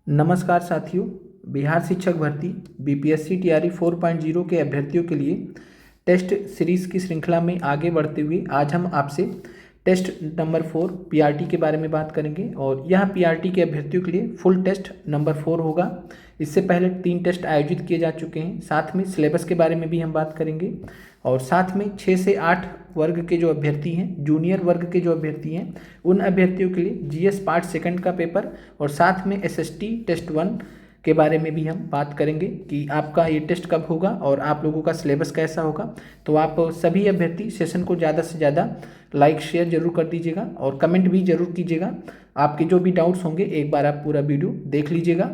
नमस्कार साथियों। बिहार शिक्षक भर्ती बीपीएससी टीआरई 4.0 के अभ्यर्थियों के लिए टेस्ट सीरीज़ की श्रृंखला में आगे बढ़ते हुए आज हम आपसे टेस्ट नंबर 4 पीआरटी के बारे में बात करेंगे और यह पीआरटी के अभ्यर्थियों के लिए फुल टेस्ट नंबर 4 होगा। इससे पहले 3 टेस्ट आयोजित किए जा चुके हैं। साथ में सिलेबस के बारे में भी हम बात करेंगे और साथ में 6 से 8 वर्ग के जो अभ्यर्थी हैं, जूनियर वर्ग के जो अभ्यर्थी हैं, उन अभ्यर्थियों के लिए जीएस पार्ट सेकंड का पेपर और साथ में एसएसटी टेस्ट 1 के बारे में भी हम बात करेंगे कि आपका ये टेस्ट कब होगा और आप लोगों का सिलेबस कैसा होगा। तो आप सभी अभ्यर्थी सेशन को ज़्यादा से ज़्यादा लाइक शेयर जरूर कर दीजिएगा और कमेंट भी जरूर कीजिएगा। आपके जो भी डाउट्स होंगे एक बार आप पूरा वीडियो देख लीजिएगा।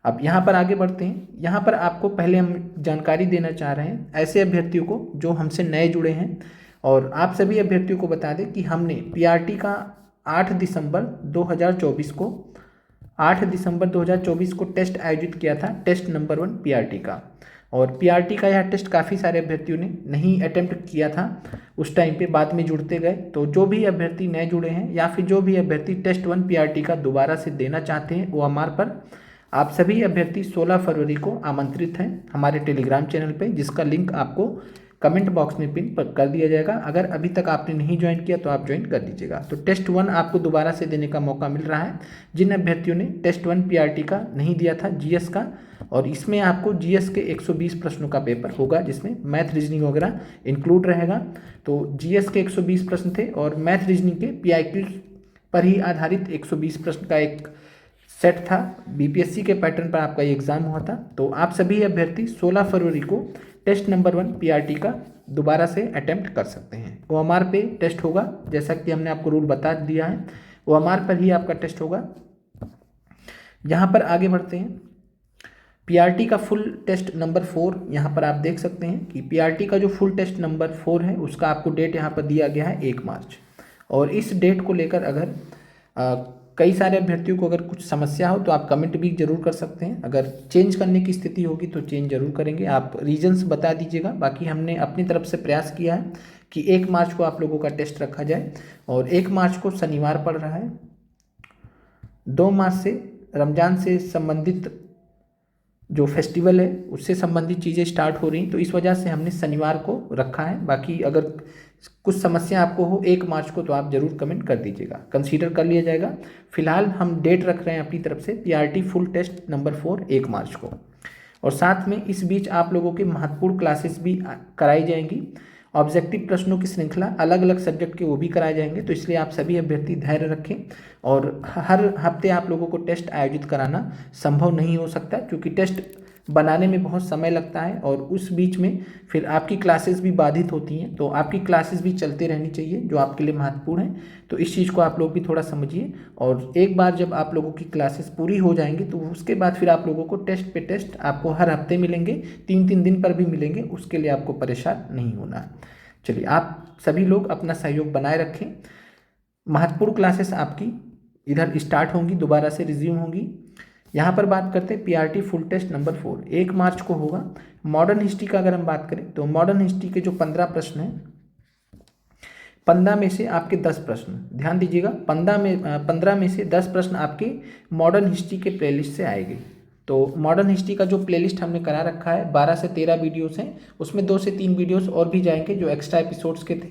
अब यहाँ पर आगे बढ़ते हैं। यहाँ पर आपको पहले हम जानकारी देना चाह रहे हैं ऐसे अभ्यर्थियों को जो हमसे नए जुड़े हैं और आप सभी अभ्यर्थियों को बता दें कि हमने पीआरटी का 8 दिसंबर 2024 को टेस्ट आयोजित किया था, टेस्ट नंबर 1 पीआरटी का। और पीआरटी का यह टेस्ट काफ़ी सारे अभ्यर्थियों ने नहीं अटेम्प्ट किया था उस टाइम पे, बाद में जुड़ते गए। तो जो भी अभ्यर्थी नए जुड़े हैं या फिर जो भी अभ्यर्थी टेस्ट 1 पीआरटी का दोबारा से देना चाहते हैं ओएमआर पर, आप सभी अभ्यर्थी 16 फरवरी को आमंत्रित हैं हमारे टेलीग्राम चैनल पे, जिसका लिंक आपको कमेंट बॉक्स में पिन कर दिया जाएगा। अगर अभी तक आपने नहीं ज्वाइन किया तो आप ज्वाइन कर दीजिएगा। तो टेस्ट 1 आपको दोबारा से देने का मौका मिल रहा है जिन अभ्यर्थियों ने टेस्ट 1 पीआरटी का नहीं दिया था, जीएस का। और इसमें आपको जीएस के 120 प्रश्नों का पेपर होगा जिसमें मैथ रीजनिंग वगैरह इंक्लूड रहेगा। तो जीएस के 120 प्रश्न थे और मैथ रीजनिंग के पीआईक्यू पर ही आधारित 120 प्रश्न का एक सेट था। बीपीएससी के पैटर्न पर आपका ये एग्ज़ाम हुआ था। तो आप सभी अभ्यर्थी 16 फरवरी को टेस्ट नंबर 1 पीआरटी का दोबारा से अटेम्प्ट कर सकते हैं। ओएमआर पे टेस्ट होगा, जैसा कि हमने आपको रूल बता दिया है, ओएमआर पर ही आपका टेस्ट होगा। यहाँ पर आगे बढ़ते हैं। पीआरटी का फुल टेस्ट नंबर 4 यहाँ पर आप देख सकते हैं कि पीआरटी का जो फुल टेस्ट नंबर 4 है उसका आपको डेट यहाँ पर दिया गया है 1 मार्च। और इस डेट को लेकर अगर कई सारे अभ्यर्थियों को अगर कुछ समस्या हो तो आप कमेंट भी जरूर कर सकते हैं। अगर चेंज करने की स्थिति होगी तो चेंज जरूर करेंगे। आप रीजंस बता दीजिएगा। बाकी हमने अपनी तरफ से प्रयास किया है कि 1 मार्च को आप लोगों का टेस्ट रखा जाए और 1 मार्च को शनिवार पड़ रहा है। 2 मार्च से रमज़ान से संबंधित जो फेस्टिवल है उससे संबंधित चीज़ें स्टार्ट हो रही, तो इस वजह से हमने शनिवार को रखा है। बाकी अगर कुछ समस्या आपको हो 1 मार्च को तो आप जरूर कमेंट कर दीजिएगा, कंसीडर कर लिया जाएगा। फिलहाल हम डेट रख रहे हैं अपनी तरफ से पीआरटी फुल टेस्ट नंबर 4 1 मार्च को। और साथ में इस बीच आप लोगों की महत्वपूर्ण क्लासेस भी कराई जाएंगी। ऑब्जेक्टिव प्रश्नों की श्रृंखला अलग अलग सब्जेक्ट के वो भी कराए जाएंगे। तो इसलिए आप सभी अभ्यर्थी धैर्य रखें और हर हफ्ते आप लोगों को टेस्ट आयोजित कराना संभव नहीं हो सकता क्योंकि टेस्ट बनाने में बहुत समय लगता है और उस बीच में फिर आपकी क्लासेस भी बाधित होती हैं। तो आपकी क्लासेस भी चलती रहनी चाहिए जो आपके लिए महत्वपूर्ण है। तो इस चीज़ को आप लोग भी थोड़ा समझिए। और एक बार जब आप लोगों की क्लासेस पूरी हो जाएंगी तो उसके बाद फिर आप लोगों को टेस्ट पे टेस्ट आपको हर हफ्ते मिलेंगे, 3-3 दिन पर भी मिलेंगे। उसके लिए आपको परेशान नहीं होना है। चलिए, आप सभी लोग अपना सहयोग बनाए रखें। महत्वपूर्ण क्लासेस आपकी इधर स्टार्ट होंगी, दोबारा से रिज्यूम होंगी। यहाँ पर बात करते हैं पीआरटी फुल टेस्ट नंबर 4 1 मार्च को होगा। मॉडर्न हिस्ट्री का अगर हम बात करें तो मॉडर्न हिस्ट्री के जो 15 प्रश्न हैं, 15 में से आपके 10 प्रश्न, ध्यान दीजिएगा, 15 में से 10 प्रश्न आपके मॉडर्न हिस्ट्री के प्लेलिस्ट से आएंगे। तो मॉडर्न हिस्ट्री का जो प्लेलिस्ट हमने करा रखा है 12 से 13 वीडियोस हैं, उसमें 2 से 3 वीडियोस और भी जाएंगे जो एक्स्ट्रा एपिसोड्स के थे।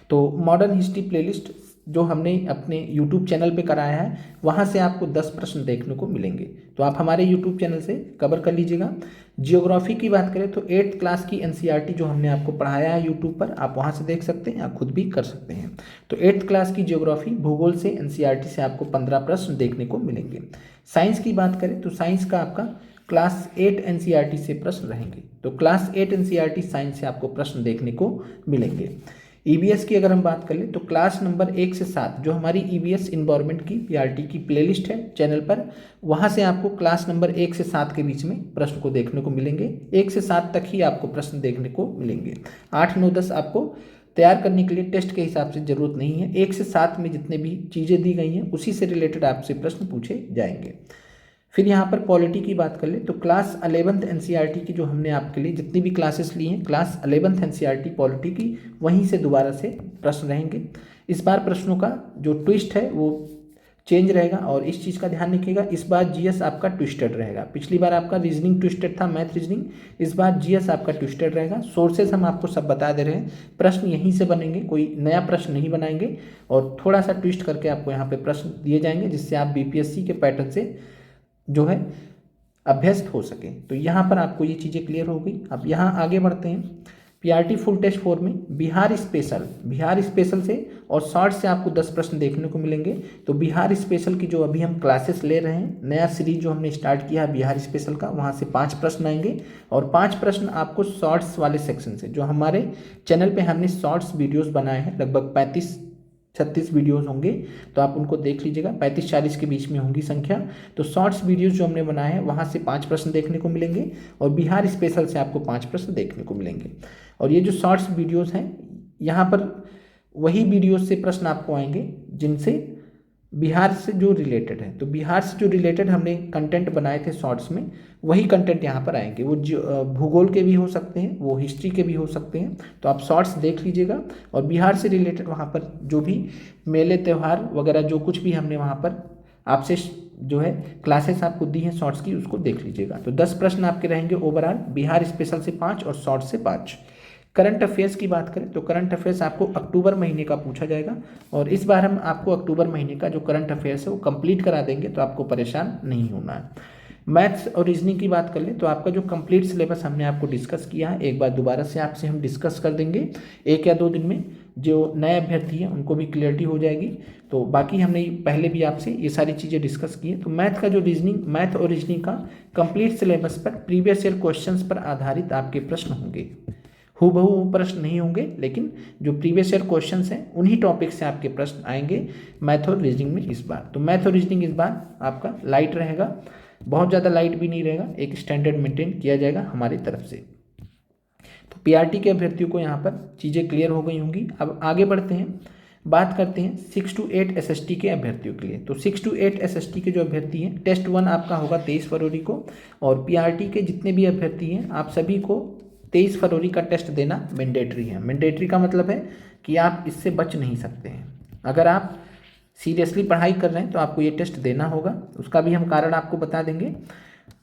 तो मॉडर्न हिस्ट्री प्लेलिस्ट जो हमने अपने YouTube चैनल पे कराया है वहाँ से आपको 10 प्रश्न देखने को मिलेंगे। तो आप हमारे YouTube चैनल से कवर कर लीजिएगा। जियोग्राफी की बात करें तो 8th क्लास की एनसीईआरटी जो हमने आपको पढ़ाया है YouTube पर, आप वहाँ से देख सकते हैं, आप खुद भी कर सकते हैं। तो 8th क्लास की जियोग्राफी भूगोल से एनसीईआरटी से आपको 15 प्रश्न देखने को मिलेंगे। साइंस की बात करें तो साइंस का आपका क्लास 8 एनसीईआरटी से प्रश्न रहेंगे। तो क्लास 8 एनसीईआरटी साइंस से आपको प्रश्न देखने को मिलेंगे। ईबीएस की अगर हम बात कर लें तो क्लास नंबर 1 से 7 जो हमारी ईबीएस इन्वायरमेंट की पीआरटी की प्लेलिस्ट है चैनल पर, वहाँ से आपको क्लास नंबर 1 से 7 के बीच में प्रश्न को देखने को मिलेंगे। 1 से 7 तक ही आपको प्रश्न देखने को मिलेंगे। 8, 9, 10 आपको तैयार करने के लिए टेस्ट के हिसाब से ज़रूरत नहीं है। 1 से 7 में जितने भी चीज़ें दी गई हैं उसी से रिलेटेड आपसे प्रश्न पूछे जाएंगे। फिर यहाँ पर पॉलिटी की बात कर ले तो क्लास 11th एनसीईआरटी की जो हमने आपके लिए जितनी भी क्लासेस ली हैं, क्लास 11th एनसीईआरटी पॉलिटी की, वहीं से दोबारा से प्रश्न रहेंगे। इस बार प्रश्नों का जो ट्विस्ट है वो चेंज रहेगा। और इस चीज़ का ध्यान रखिएगा, इस बार जीएस आपका ट्विस्टेड रहेगा। पिछली बार आपका रीजनिंग ट्विस्टेड था, मैथ रीजनिंग, इस बार जीएस आपका ट्विस्टेड रहेगा। सोर्सेस हम आपको सब बता दे रहे हैं, प्रश्न यहीं से बनेंगे, कोई नया प्रश्न नहीं बनाएंगे और थोड़ा सा ट्विस्ट करके आपको यहाँ पे प्रश्न दिए जाएंगे जिससे आप बीपीएससी के पैटर्न से जो है अभ्यस्त हो सके। तो यहाँ पर आपको ये चीज़ें क्लियर हो गई। अब यहाँ आगे बढ़ते हैं। पीआरटी फुल टेस्ट 4 में बिहार स्पेशल से और शॉर्ट से आपको 10 प्रश्न देखने को मिलेंगे। तो बिहार स्पेशल की जो अभी हम क्लासेस ले रहे हैं, नया सीरीज जो हमने स्टार्ट किया है बिहार स्पेशल का, वहाँ से 5 प्रश्न आएंगे और 5 प्रश्न आपको शॉर्ट्स वाले सेक्शन से, जो हमारे चैनल पे हमने शॉर्ट्स वीडियोस बनाए हैं, लगभग 35-36 वीडियोस होंगे, तो आप उनको देख लीजिएगा, 35-40 के बीच में होंगी संख्या। तो शॉर्ट्स वीडियोस जो हमने बनाए हैं वहाँ से 5 प्रश्न देखने को मिलेंगे और बिहार स्पेशल से आपको 5 प्रश्न देखने को मिलेंगे। और ये जो शॉर्ट्स वीडियोस हैं, यहाँ पर वही वीडियोस से प्रश्न आपको आएंगे जिनसे बिहार से जो रिलेटेड है। तो बिहार से जो रिलेटेड हमने कंटेंट बनाए थे शॉर्ट्स में, वही कंटेंट यहाँ पर आएंगे। वो भूगोल के भी हो सकते हैं, वो हिस्ट्री के भी हो सकते हैं। तो आप शॉर्ट्स देख लीजिएगा और बिहार से रिलेटेड वहाँ पर जो भी मेले त्यौहार वगैरह जो कुछ भी हमने वहाँ पर आपसे जो है क्लासेस आपको दी हैं शॉर्ट्स की, उसको देख लीजिएगा। तो 10 प्रश्न आपके रहेंगे ओवरऑल, बिहार स्पेशल से 5 और शॉर्ट से 5। करंट अफेयर्स की बात करें तो करंट अफेयर्स आपको अक्टूबर महीने का पूछा जाएगा और इस बार हम आपको अक्टूबर महीने का जो करंट अफेयर्स है वो कंप्लीट करा देंगे, तो आपको परेशान नहीं होना है। मैथ्स और रीजनिंग की बात कर लें तो आपका जो कंप्लीट सिलेबस हमने आपको डिस्कस किया है, एक बार दोबारा से आपसे हम डिस्कस कर देंगे 1 या 2 दिन में। जो नए अभ्यर्थी हैं उनको भी क्लियरिटी हो जाएगी। तो बाकी हमने पहले भी आपसे ये सारी चीज़ें डिस्कस की है। तो मैथ और रीजनिंग का कंप्लीट सिलेबस पर प्रीवियस ईयर क्वेश्चंस पर आधारित आपके प्रश्न होंगे। हूबहू प्रश्न नहीं होंगे, लेकिन जो प्रीवियस ईयर क्वेश्चंस हैं उन्हीं टॉपिक से आपके प्रश्न आएंगे मैथ और रीजनिंग में इस बार। तो मैथ और रीजनिंग इस बार आपका लाइट रहेगा, बहुत ज़्यादा लाइट भी नहीं रहेगा, एक स्टैंडर्ड मेंटेन किया जाएगा हमारी तरफ से। तो पीआरटी के अभ्यर्थियों को यहाँ पर चीज़ें क्लियर हो गई होंगी। अब आगे बढ़ते हैं, बात करते हैं 6 to 8 एसएसटी के अभ्यर्थियों के लिए। तो 6 to 8 एसएसटी के जो अभ्यर्थी हैं, टेस्ट 1 आपका होगा 23 फरवरी को और पीआरटी के जितने भी अभ्यर्थी हैं आप सभी को 23 फरवरी का टेस्ट देना मैंडेटरी है। मैंडेटरी का मतलब है कि आप इससे बच नहीं सकते हैं। अगर आप सीरियसली पढ़ाई कर रहे हैं तो आपको ये टेस्ट देना होगा, उसका भी हम कारण आपको बता देंगे।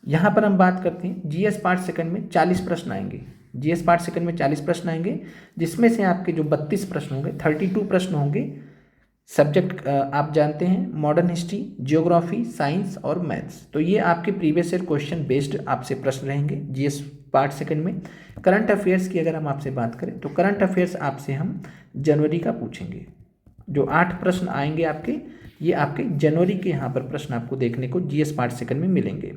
यहाँ पर हम बात करते हैं जीएस पार्ट सेकंड में 40 प्रश्न आएंगे। जीएस पार्ट सेकंड में 40 प्रश्न आएंगे, जिसमें से आपके जो 32 प्रश्न होंगे, 32 प्रश्न होंगे सब्जेक्ट आप जानते हैं मॉडर्न हिस्ट्री, जियोग्राफी, साइंस और मैथ्स। तो ये आपके प्रीवियस ईयर क्वेश्चन बेस्ड आपसे प्रश्न रहेंगे जीएस पार्ट सेकंड में। करंट अफेयर्स की अगर हम आपसे बात करें तो करंट अफेयर्स आपसे हम जनवरी का पूछेंगे। जो 8 प्रश्न आएंगे आपके, ये आपके जनवरी के यहाँ पर प्रश्न आपको देखने को जीएस पार्ट सेकंड में मिलेंगे।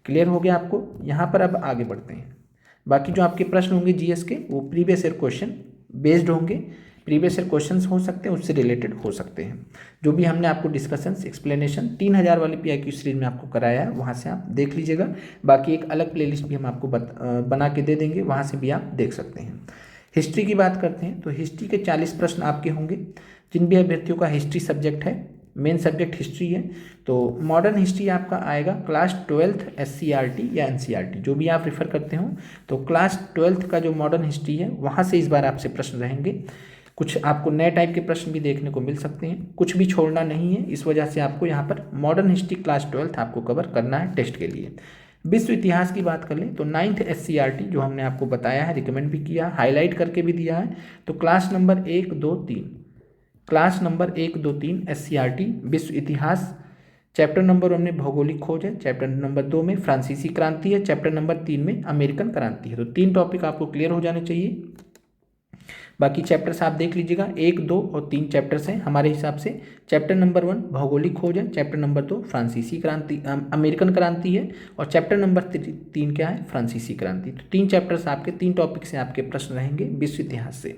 क्लियर हो गया आपको। यहाँ पर अब आगे बढ़ते हैं। बाकी जो आपके प्रश्न होंगे जीएस के, वो प्रीवियस ईयर क्वेश्चन बेस्ड होंगे। प्रीवियस ईयर क्वेश्चंस हो सकते हैं, उससे रिलेटेड हो सकते हैं। जो भी हमने आपको डिस्कशंस एक्सप्लेनेशन 3000 वाली पीआईक्यू सीरीज में आपको कराया है, वहाँ से आप देख लीजिएगा। बाकी एक अलग प्लेलिस्ट भी हम आपको बना के दे देंगे, वहाँ से भी आप देख सकते हैं। हिस्ट्री की बात करते हैं तो हिस्ट्री के 40 प्रश्न आपके होंगे। जिन भी अभ्यर्थियों का हिस्ट्री सब्जेक्ट है, मेन सब्जेक्ट हिस्ट्री है, तो मॉडर्न हिस्ट्री आपका आएगा क्लास 12th एससीईआरटी या एनसीईआरटी, जो भी आप रेफर करते हो। तो क्लास 12th का जो मॉडर्न हिस्ट्री है, वहाँ से इस बार आपसे प्रश्न रहेंगे। कुछ आपको नए टाइप के प्रश्न भी देखने को मिल सकते हैं, कुछ भी छोड़ना नहीं है। इस वजह से आपको यहाँ पर मॉडर्न हिस्ट्री क्लास 12th आपको कवर करना है टेस्ट के लिए। विश्व इतिहास की बात कर लें तो 9th एससीईआरटी जो हमने आपको बताया है, रिकमेंड भी किया, हाईलाइट करके भी दिया है। तो class number 1, 2, 3, class number 1, 2, 3 SCERT विश्व इतिहास। चैप्टर नंबर 1 में भौगोलिक खोज है, चैप्टर नंबर 2 में फ्रांसीसी क्रांति है, चैप्टर नंबर 3 में अमेरिकन क्रांति है। तो 3 टॉपिक आपको क्लियर हो जाने चाहिए। बाकी चैप्टर्स आप देख लीजिएगा, 1, 2 और 3 चैप्टर्स हैं हमारे हिसाब से। चैप्टर नंबर 1 भौगोलिक खोज है, चैप्टर नंबर 2 फ्रांसीसी क्रांति अमेरिकन क्रांति है और चैप्टर नंबर 3 क्या है, फ्रांसीसी क्रांति। तो 3 चैप्टर्स आपके, 3 टॉपिक से आपके प्रश्न रहेंगे विश्व इतिहास से।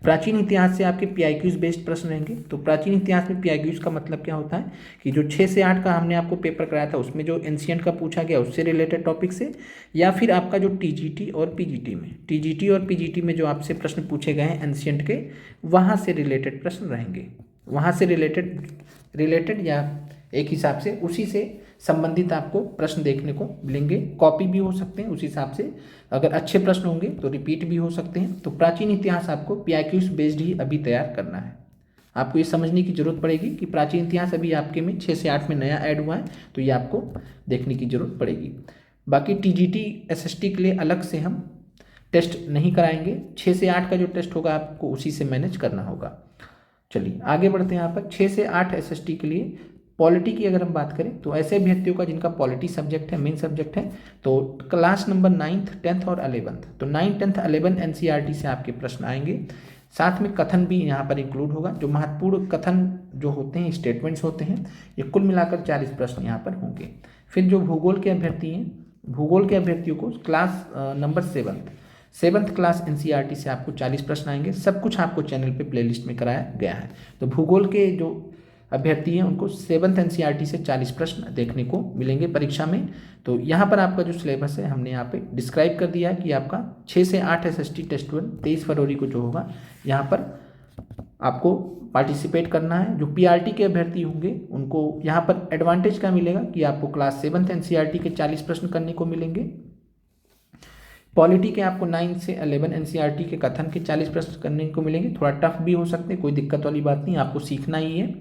प्राचीन इतिहास से आपके पीआईक्यूज बेस्ड प्रश्न रहेंगे। तो प्राचीन इतिहास में पीआईक्यूज का मतलब क्या होता है कि जो 6 से 8 का हमने आपको पेपर कराया था, उसमें जो एंशिएंट का पूछा गया उससे रिलेटेड टॉपिक से, या फिर आपका जो टीजीटी और पीजीटी में जो आपसे प्रश्न पूछे गए हैं एंशिएंट के, वहाँ से रिलेटेड प्रश्न रहेंगे। वहाँ से रिलेटेड या एक हिसाब से उसी से संबंधित आपको प्रश्न देखने को मिलेंगे। कॉपी भी हो सकते हैं उस हिसाब से, अगर अच्छे प्रश्न होंगे तो रिपीट भी हो सकते हैं। तो प्राचीन इतिहास आपको पीआईक्यूज बेस्ड ही अभी तैयार करना है। आपको ये समझने की जरूरत पड़ेगी कि प्राचीन इतिहास अभी आपके में 6 से 8 में नया ऐड हुआ है, तो ये आपको देखने की जरूरत पड़ेगी। बाकी टीजीटी एसएसटी के लिए अलग से हम टेस्ट नहीं कराएंगे, 6 से 8 का जो टेस्ट होगा आपको उसी से मैनेज करना होगा। चलिए आगे बढ़ते हैं। यहाँ पर 6 से 8 एसएसटी के लिए पॉलिटी की अगर हम बात करें तो ऐसे अभ्यर्थियों का जिनका पॉलिटी सब्जेक्ट है, मेन सब्जेक्ट है, तो क्लास नंबर 9th 10th और 11th, तो 9th 10th 11 एनसीईआरटी से आपके प्रश्न आएंगे। साथ में कथन भी यहाँ पर इंक्लूड होगा। जो महत्वपूर्ण कथन जो होते हैं, स्टेटमेंट्स होते हैं, ये कुल मिलाकर 40 प्रश्न यहाँ पर होंगे। फिर जो भूगोल के अभ्यर्थी हैं, भूगोल के अभ्यर्थियों को class number 7th class NCERT से आपको 40 प्रश्न आएंगे। सब कुछ आपको चैनल पे प्लेलिस्ट में कराया गया है। तो भूगोल के जो अभ्यर्थी हैं उनको 7th एनसीईआरटी से 40 प्रश्न देखने को मिलेंगे परीक्षा में। तो यहाँ पर आपका जो सिलेबस है हमने यहाँ पे डिस्क्राइब कर दिया है कि आपका 6 से 8 एसएसटी टेस्ट 1 23 फरवरी को जो होगा यहाँ पर आपको पार्टिसिपेट करना है। जो पीआरटी के अभ्यर्थी होंगे उनको यहाँ पर एडवांटेज क्या मिलेगा कि आपको क्लास 7th एनसीईआरटी के 40 प्रश्न करने को मिलेंगे। पॉलिटी के आपको 9 से 11 एनसीईआरटी के कथन के 40 प्रश्न करने को मिलेंगे। थोड़ा टफ भी हो सकते हैं, कोई दिक्कत वाली बात नहीं, आपको सीखना ही है।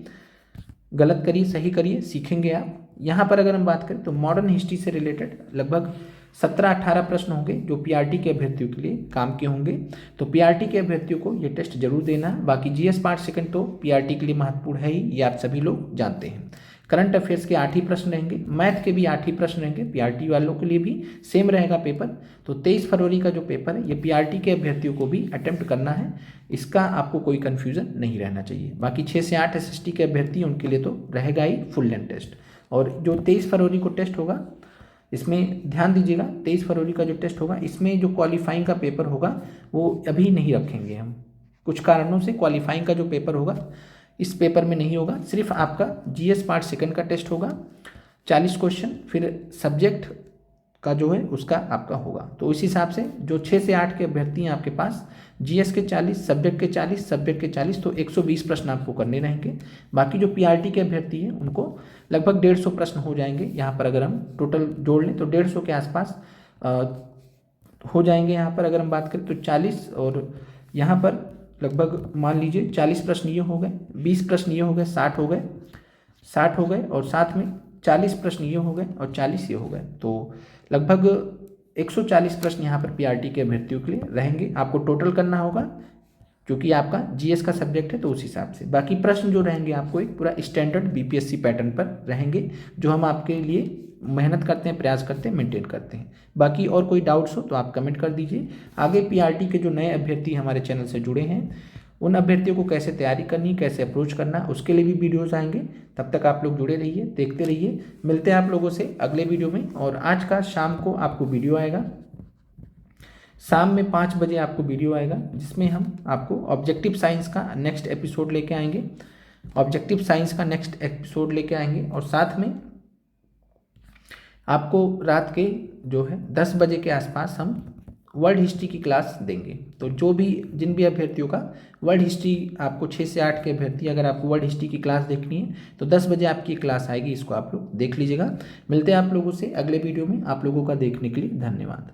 गलत करिए सही करिए, सीखेंगे आप। यहाँ पर अगर हम बात करें तो मॉडर्न हिस्ट्री से रिलेटेड लगभग 17-18 प्रश्न होंगे जो पीआरटी के अभ्यर्थियों के लिए काम के होंगे। तो पीआरटी के अभ्यर्थियों को ये टेस्ट जरूर देना है। बाकी जीएस पार्ट सेकंड तो पीआरटी के लिए महत्वपूर्ण है ही, ये आप सभी लोग जानते हैं। करंट अफेयर्स के 8 ही प्रश्न रहेंगे, मैथ के भी 8 ही प्रश्न रहेंगे, पीआरटी वालों के लिए भी सेम रहेगा पेपर। तो 23 फरवरी का जो पेपर है ये पीआरटी के अभ्यर्थियों को भी अटेम्प्ट करना है, इसका आपको कोई कन्फ्यूजन नहीं रहना चाहिए। बाकी 6 से 8 एसएसटी के अभ्यर्थी उनके लिए तो रहेगा ही फुल लेंथ टेस्ट। और जो 23 फरवरी को टेस्ट होगा इसमें ध्यान दीजिएगा, 23 फरवरी का जो टेस्ट होगा इसमें जो क्वालिफाइंग का पेपर होगा वो अभी नहीं रखेंगे हम, कुछ कारणों से क्वालिफाइंग का जो पेपर होगा इस पेपर में नहीं होगा। सिर्फ आपका जीएस पार्ट सेकंड का टेस्ट होगा, 40 क्वेश्चन, फिर सब्जेक्ट का जो है उसका आपका होगा। तो इस हिसाब से जो 6 से 8 के अभ्यर्थी हैं आपके पास, जीएस के 40, सब्जेक्ट के 40, सब्जेक्ट के 40, तो 120 प्रश्न आपको करने रहेंगे। बाकी जो पीआरटी के अभ्यर्थी हैं उनको लगभग 150 प्रश्न हो जाएंगे। यहाँ पर अगर हम टोटल जोड़ लें तो 150 के आसपास हो जाएंगे। यहाँ पर अगर हम बात करें तो 40 और यहाँ पर लगभग मान लीजिए 40 प्रश्न ये हो गए, 20 प्रश्न ये हो गए, 60 हो गए और साथ में 40 प्रश्न ये हो गए और 40 ये हो गए। तो लगभग 140 प्रश्न यहाँ पर पीआरटी के अभ्यर्थियों के लिए रहेंगे। आपको टोटल करना होगा क्योंकि आपका जीएस का सब्जेक्ट है तो उस हिसाब से। बाकी प्रश्न जो रहेंगे आपको एक पूरा स्टैंडर्ड बीपीएससी पैटर्न पर रहेंगे जो हम आपके लिए मेहनत करते हैं, प्रयास करते हैं, मेंटेन करते हैं। बाकी और कोई डाउट्स हो तो आप कमेंट कर दीजिए। आगे पीआरटी के जो नए अभ्यर्थी हमारे चैनल से जुड़े हैं उन अभ्यर्थियों को कैसे तैयारी करनी, कैसे अप्रोच करना, उसके लिए भी वीडियोस आएंगे। तब तक आप लोग जुड़े रहिए, देखते रहिए। मिलते हैं आप लोगों से अगले वीडियो में। और आज का शाम को आपको वीडियो आएगा, शाम में 5 बजे आपको वीडियो आएगा जिसमें हम आपको ऑब्जेक्टिव साइंस का नेक्स्ट एपिसोड लेके आएंगे। और साथ में आपको रात के जो है 10 बजे के आसपास हम वर्ल्ड हिस्ट्री की क्लास देंगे। तो जिन भी अभ्यर्थियों का वर्ल्ड हिस्ट्री, आपको 6 से 8 के अभ्यर्थी अगर आपको वर्ल्ड हिस्ट्री की क्लास देखनी है तो 10 बजे आपकी क्लास आएगी, इसको आप लोग देख लीजिएगा। मिलते हैं आप लोगों से अगले वीडियो में। आप लोगों का देखने के लिए धन्यवाद।